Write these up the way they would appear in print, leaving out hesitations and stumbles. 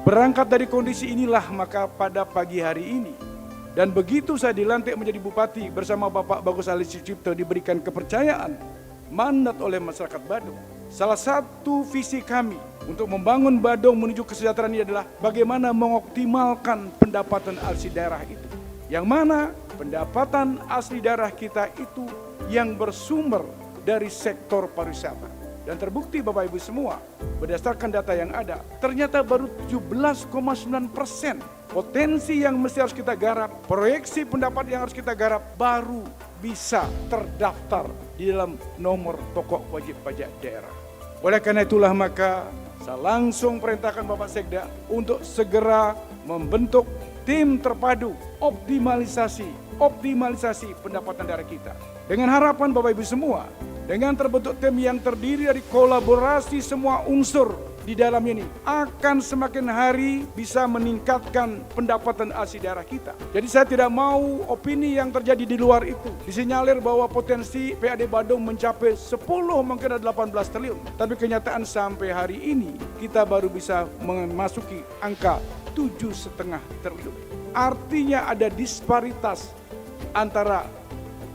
Berangkat dari kondisi inilah maka pada pagi hari ini, dan begitu saya dilantik menjadi bupati bersama Bapak Bagus Ali Sucipto diberikan kepercayaan, mandat oleh masyarakat Badung. Salah satu visi kami untuk membangun Badung menuju kesejahteraan ini adalah bagaimana mengoptimalkan pendapatan asli daerah itu. Yang mana pendapatan asli daerah kita itu yang bersumber dari sektor pariwisata. Dan terbukti Bapak Ibu semua, berdasarkan data yang ada, ternyata baru 17,9% potensi yang mesti harus kita garap, proyeksi pendapat yang harus kita garap baru bisa terdaftar di dalam nomor pokok wajib pajak daerah. Oleh karena itulah maka saya langsung perintahkan Bapak Sekda untuk segera membentuk tim terpadu optimalisasi pendapatan daerah kita. Dengan harapan Bapak Ibu semua, dengan terbentuk tim yang terdiri dari kolaborasi semua unsur di dalam ini akan semakin hari bisa meningkatkan pendapatan asli daerah kita. Jadi saya tidak mau opini yang terjadi di luar itu disinyalir bahwa potensi PAD Badung mencapai 10 mungkin ada 18 triliun. Tapi kenyataan sampai hari ini kita baru bisa memasuki angka 7,5 triliun. Artinya ada disparitas antara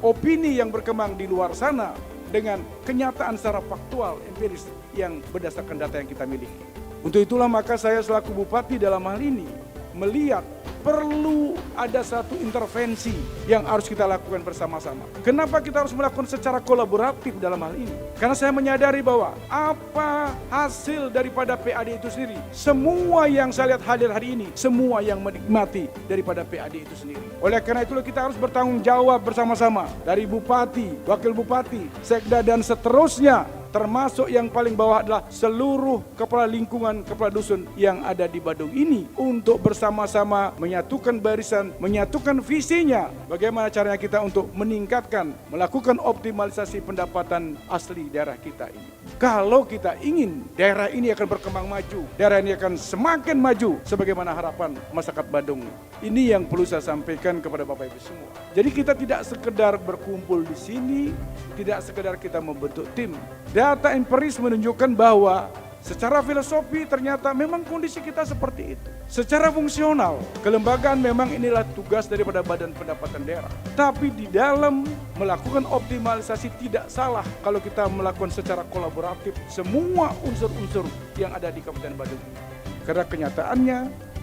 opini yang berkembang di luar sana dengan kenyataan secara faktual, empiris yang berdasarkan data yang kita miliki. Untuk itulah maka saya selaku bupati dalam hal ini melihat perlu ada satu intervensi yang harus kita lakukan bersama-sama. Kenapa kita harus melakukan secara kolaboratif dalam hal ini? Karena saya menyadari bahwa apa hasil daripada PAD itu sendiri, semua yang saya lihat hadir hari ini, semua yang menikmati daripada PAD itu sendiri. Oleh karena itulah kita harus bertanggung jawab bersama-sama dari bupati, wakil bupati, sekda dan seterusnya. Termasuk yang paling bawah adalah seluruh kepala lingkungan, kepala dusun yang ada di Badung ini untuk bersama-sama menyatukan barisan, menyatukan visinya. Bagaimana caranya kita untuk meningkatkan, melakukan optimalisasi pendapatan asli daerah kita ini. Kalau kita ingin daerah ini akan berkembang maju, daerah ini akan semakin maju sebagaimana harapan masyarakat Badung. Ini yang perlu saya sampaikan kepada Bapak Ibu semua. Jadi kita tidak sekedar berkumpul di sini, tidak sekedar kita membentuk tim. Data empiris menunjukkan bahwa secara filosofi ternyata memang kondisi kita seperti itu. Secara fungsional, kelembagaan memang inilah tugas daripada Badan Pendapatan Daerah. Tapi di dalam melakukan optimalisasi tidak salah kalau kita melakukan secara kolaboratif semua unsur-unsur yang ada di Kabupaten Badung. Karena kenyataannya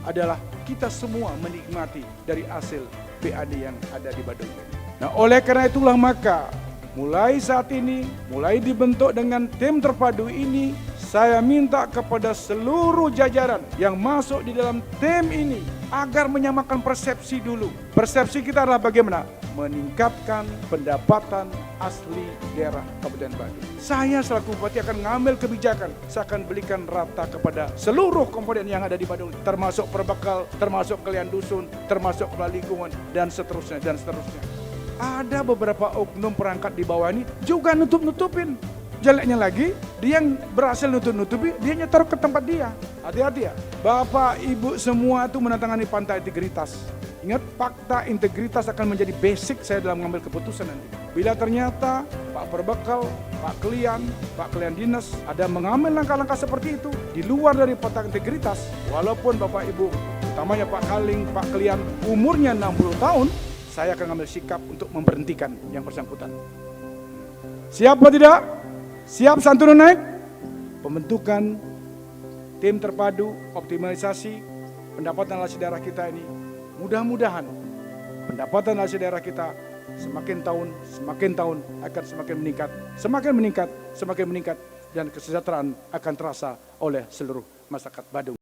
adalah kita semua menikmati dari hasil PAD yang ada di Badung. Nah, oleh karena itulah maka mulai saat ini, mulai dibentuk dengan tim terpadu ini, saya minta kepada seluruh jajaran yang masuk di dalam tim ini agar menyamakan persepsi dulu. Persepsi kita adalah bagaimana? Meningkatkan pendapatan asli daerah Kabupaten Badung. Saya selaku bupati akan ngambil kebijakan, saya akan belikan rata kepada seluruh komponen yang ada di Badung, termasuk perbekal, termasuk kalian dusun, termasuk kepala lingkungan, dan seterusnya, dan seterusnya. Ada beberapa oknum perangkat di bawah ini juga nutup-nutupin. Jeleknya lagi, dia yang berhasil nutup-nutupi, dia nyetor ke tempat dia. Hati-hati ya. Bapak, Ibu semua itu menandatangani Fakta Integritas. Ingat, fakta integritas akan menjadi basic saya dalam mengambil keputusan nanti. Bila ternyata Pak Perbekal, Pak Kelian Dinas ada mengambil langkah-langkah seperti itu di luar dari fakta integritas, walaupun Bapak Ibu, utamanya Pak Kaling, Pak Kelian, umurnya 60 tahun, saya akan ambil sikap untuk memberhentikan yang bersangkutan. Siap atau tidak? Siap santun naik? Pembentukan tim terpadu optimalisasi pendapatan asli daerah kita ini, mudah-mudahan pendapatan asli daerah kita semakin tahun akan semakin meningkat, dan kesejahteraan akan terasa oleh seluruh masyarakat Badung.